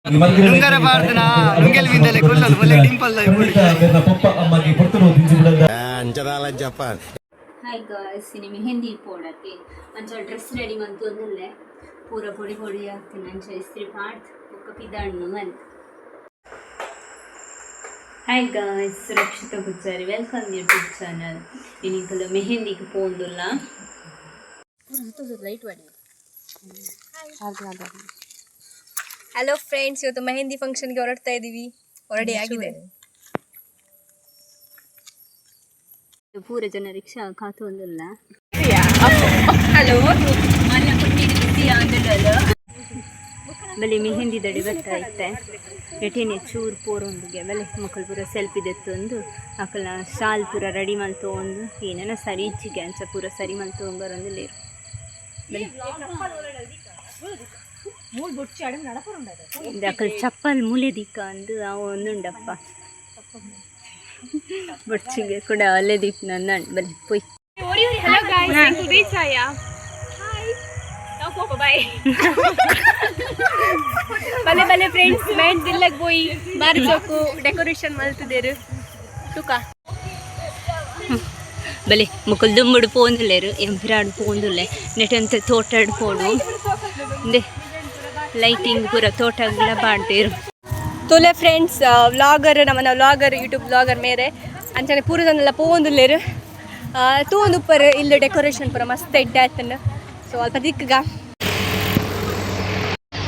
ನುಂಗರ ಪಾಡ್ದನ ನುಂಗೆಲ್ ಬಿಂದಲೆ ಕೊಲ್ಲಲು ಒಳ್ಳೆ ಡಿಂಪಲ್ ಜಪಾನ್. ಹಾಯ್ ಗಾಯ್ಸ್, ಇನ್ನು ಮೆಹಂದಿ ಪೋಡಕ್ಕೆ ಅಂಚ ಡ್ರೆಸ್ ರೆಡಿ ಮಂತೊಂದುಲ್ಲೆ ಪೂರ ಪೊಡಿ ಪೊಡಿ ಹಾಕ್ತೀನಿ ಅಂಚ ಇಸ್ತ್ರಿ ಪಾಡ್ ಒಕ್ಕ ಪಿದಾಣ್ಣು ಮನೆ. ಹಾಯ್ ಗಾಯ್ಸ್, ಸುರಕ್ಷಿತ ಪುಚ್ಚಾರಿ ವೆಲ್ಕಮ್ ಯೂಟ್ಯೂಬ್ ಚಾನಲ್. ಇನ್ನಿಂಕಲು ಮೆಹಂದಿಗೆ ಪೋಂದುಲ್ಲ ಲೈಟ್ ಮಾಡಿ. ಹಲೋ ಫ್ರೆಂಡ್ಸ್, ಇವತ್ತು ಮೆಹಂದಿ ಫಂಕ್ಷನ್ಗೆ ಹೊರಡ್ತಾ ಇದ್ದೀವಿ. ಹೊರಡಿ ಆಗಿದೆ. ಪೂರ ಜನ ರಿಕ್ಷಾ ಕಾತು ಒಂದಿಲ್ಲ. ಹಲೋ ಬಲಿ ಮೆಹಂದಿ ದಡಿ ಬರ್ತಾ ಇತ್ತೆ ಎಟೇನೆ ಚೂರು ಪೋರೊಂದಿಗೆ ಬಲೆ ಮಕ್ಕಳು ಪೂರ ಸೆಲ್ಫಿ ದೆತ್ತೊಂದು ಅಕ್ಕಲ ಶಾಲ್ ಪೂರ ರೆಡಿ ಮಲ್ತೊಂದು ಏನೇನ ಸರಿ ಇಚ್ಚಿಗೆ ಅಂಚ ಪೂರ ಸರಿ ಮಲ್ತೊಂಬರೊಂದಿಲ್ಲ ಅಕ್ಕಲ್ ಚಪ್ಪಲ್ ಮೂಲೆ ದಿಕ್ಕ ಅಂದು ಅವು ಒಂದುಂಡಪ್ಪ ಬೊಚ್ಚಿಗೆ ಕೂಡ ಅಲ್ಲೇ ದಿಕ್ ನನ್ನ ಬಲಿ ಪೊಯ್. ಬಲೆ ಬಲೆ ಫ್ರೆಂಡ್ಸ್, ಮೆಹಂದಿ ದಿಲ್ಲಕ್ ಪೋಯಿ ಬಾರ್ಜೋಕು ಡೆಕೋರೇಷನ್ ಮಲ್ತಿದ್ದೇರು ತುಕ ಬಲೆ ಮುಕ್ಕಲ್ ದುಂಬುಡು ಪೋಂದುಲ್ಲೇರು ಎಂಪಿರಾಡು ಪೋಂದುಲ್ಲೆ ನೆಟಂತ ತೋಟಾಡು ಪೋಡು ಇಂದೆ ಲೈಟಿಂಗ್ ಪೂರ ತೋಟಗಳ ಬಾಡ್ದೇರು ತೋಲೆ ಫ್ರೆಂಡ್ಸ್. ವ್ಲಾಗರ್ ನಮ್ಮನ ವ್ಲಾಗರ್ ಯೂಟ್ಯೂಬ್ ವ್ಲಾಗರ್ ಮೇರೆ ಅಂಚನೆ ಪೂರದನ್ನೆಲ್ಲ ಪೋಂದುಲ್ಲೇರು ತೂಂದು ಉಪ್ಪರ್ ಇಲ್ಲಿ ಡೆಕೋರೇಷನ್ ಪೂರ ಮಸ್ತ್ ಇಡ್ಡಾಯ್ತಂಡು. ಸೊ ಅಲ್ಪ ದಿಕ್ಕಗ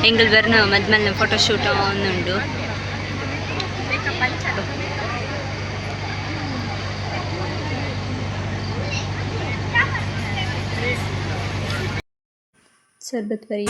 ಎಂಗಲ್ ಬರ್ನ ಮದ್ಮಲ್ನ ಫೋಟೋಶೂಟ್ ಒಂದುಂಡು. ಶರ್ಬತ್ ಬರಿಯ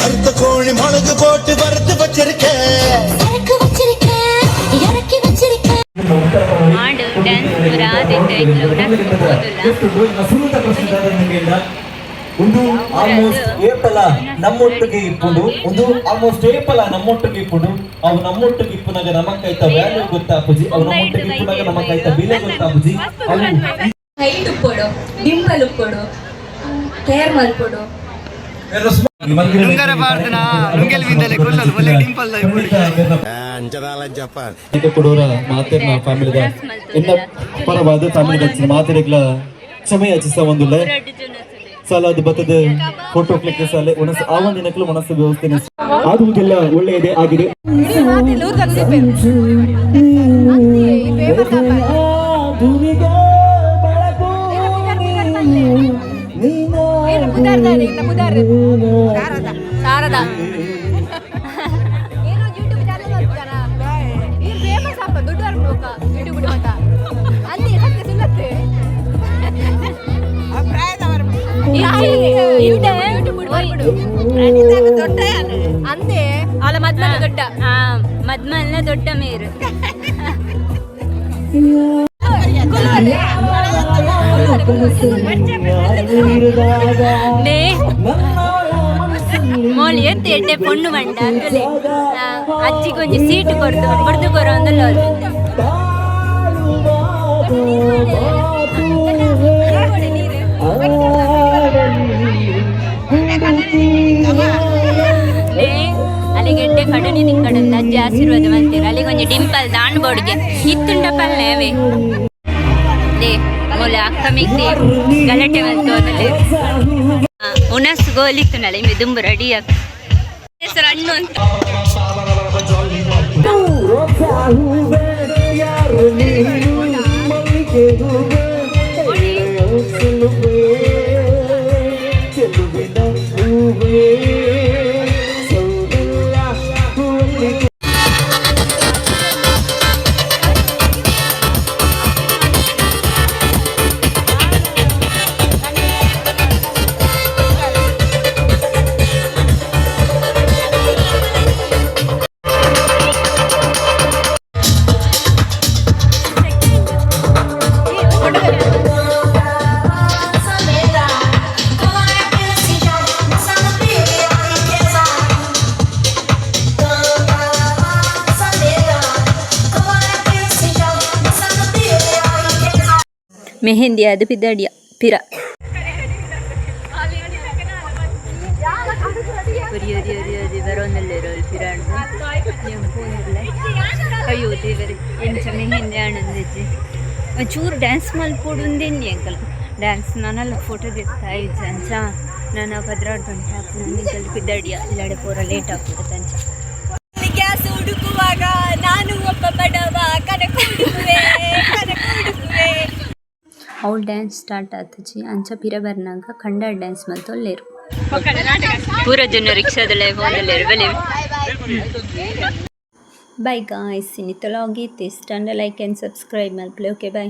அடுத்த கோழி மிளகு போட்டு வறுத்து வச்சிருக்கேன். ಒಂದು ಆಲ್ಮೋಸ್ಟ್ ಏಪಲ ನಮ್ಮೊಟ್ಟಿಗೆ ಇಪ್ಪುಡು ಒಂದು ಆಲ್ಮೋಸ್ಟ್ ಏಪಲ ನಮ್ಮೊಟ್ಟಿಗೆ ಇಪ್ಪುಡು ಅವು ನಮ್ಮೊಟ್ಟಿಗೆ ಇಪ್ಪುನಾಗ ನಮಕೈತ ವ್ಯಾಲ್ಯೂ ಗೊತ್ತಾಪುಜಿ ಅವು ನಮ್ಮೊಟ್ಟಿಗೆ ಇಪ್ಪುನಾಗ ನಮಕೈತ ಬೆಲೆ ಗೊತ್ತಾಪುಜಿ ಅವು ಹೈಟ್ ಉಪ್ಪೋಡು ಡಿಂಪಲ್ ಉಪ್ಪೋಡು ಕೇರ್ ಮಲ್ಪೋಡು ನುಂಗರ ಪಾಡ್ದನ ನುಂಗೆಲ್ ಬಿಂದಲೆ ಕೊಲ್ಲಲು ಒಳ್ಳೆ ಡಿಂಪಲ್ ಜಪಾನ್. ಇದು ಕೊಡೋರ ಮಾತೇನ ಫ್ಯಾಮಿಲಿದ ಇನ್ನ ಪರವಾದ ಫ್ಯಾಮಿಲಿ ಮಾತಾಡಕ್ಲ ಸಮಯ ಹಚ್ಚಿಸ ಒಂದಿಲ್ಲ ಸಾಲ ಅದು ಬರ್ತದ ಫೋಟೋ ಕ್ಲಿಕ್ ಸಾಲೆ ಒಣಸ ಆ ಒಂದು ದಿನಕ್ಕೂ ಮನಸ್ಸು ವ್ಯವಸ್ಥೆ ಆಗುವುದಿಲ್ಲ. ಒಳ್ಳೆಯದೇ ಆಗಿದೆ. ಶಾರದಾ ಅಂದೆ ಅವಳ ಮದ್ಮನ ದೊಡ್ಡ ಮದ್ಮಲ್ನ ದೊಡ್ಡ ಮೇರು ಮೋಲಿ ಎತ್ತೆ ಎಡ್ಡೆ ಪೊಣ್ಣು ಬಂಡ ಅಂತಲೇ ಅಜ್ಜಿ ಕೊಂಚ ಸೀಟು ಕೊಡ್ದು ಬಡ್ದು ಕೊರೋ ಅಂದಲ್ಲ ಅಲ್ಲಿಗೆ ಎಡ್ಡೆ ಕಡನಿ ತಿಕ್ಕಡಂದ ಅಜ್ಜಿ ಆಶೀರ್ವಾದ ಮಂತೀರ ಅಲ್ಲಿ ಕೊಂಚ ಡಿಂಪಲ್ ದಾಂಡ್ಬೋಡ್ಗೆ ಇತ್ತುಂಡ ಪಲ್ಲೇವೆ ಲೇ ಮೊಲೆ ಅಕ್ಕ ಮಿಗ್ದಿ ಗಲಾಟೆ ಬಂತು ಅದರಲ್ಲಿ ಉಣಸ್ ಗೋಲಿತ್ತು ನಳೆ ಮಿದುಂಬು ರೆಡಿ ಆಗ ಹೆಸರು ಹಣ್ಣು ಅಂತ ಮೆಹಂದಿ ಅದು ಪಿದಡಿಯ ಪಿರ ಬರೋಂದಲ್ಲೇ ಪಿರ ಅಯ್ಯೋ ದೇವರೇ ಎಂಚ ಮೆಹಂದಿ ಆನಂದಿಜ್ಜಿ ಒಂಚೂರು ಡ್ಯಾನ್ಸ್ ಮಲ್ಪೊಡುಂದೇನಿ ಅಂಕಲ್ ಡ್ಯಾನ್ಸ್ ನಾನೆಲ್ಲ ಫೋಟೋ ತೆಗ್ತಾ ಇದ್ದೆ ಅಂಚ ನಾನು ಭದ್ರಾಡ್ಕೊಂಡು ಹಾಕು ನನಗೆ ಪಿದಡಿಯ ಇಲ್ಲಾಡೆ ಪೂರ ಲೇಟ್ ಆಗ್ತದೆ ಅಂಚ ಗ್ಯಾಸ್ ಹುಡುಕುವಾಗ ನಾನು ಒಬ್ಬ ಬಡವ ಕನಕ ಹುಡುಕುವೆ ಅವ್ಳು ಡ್ಯಾನ್ಸ್ ಸ್ಟಾರ್ಟ್ ಆತಜಿ ಅಂಚ ಪಿರ ಬರ್ನಾಗ ಕಂಡ ಡ್ಯಾನ್ಸ್ ಮತ್ತು ಅಲ್ಲೇರು ಪೂರ ಜನ ರಿಕ್ಷಾದಲ್ಲೇ ಫೋನಲ್ಲೇರು ಬಲೆ ಬೈ ಗಾಯ್ಸ್ ಇನ್ನಿತ್ತಲಾಗಿ ಇಷ್ಟ ಲೈಕ್ ಆ್ಯಂಡ್ ಸಬ್ಸ್ಕ್ರೈಬ್ ಮಲ್ಪಲೆ ಓಕೆ ಬಾಯ್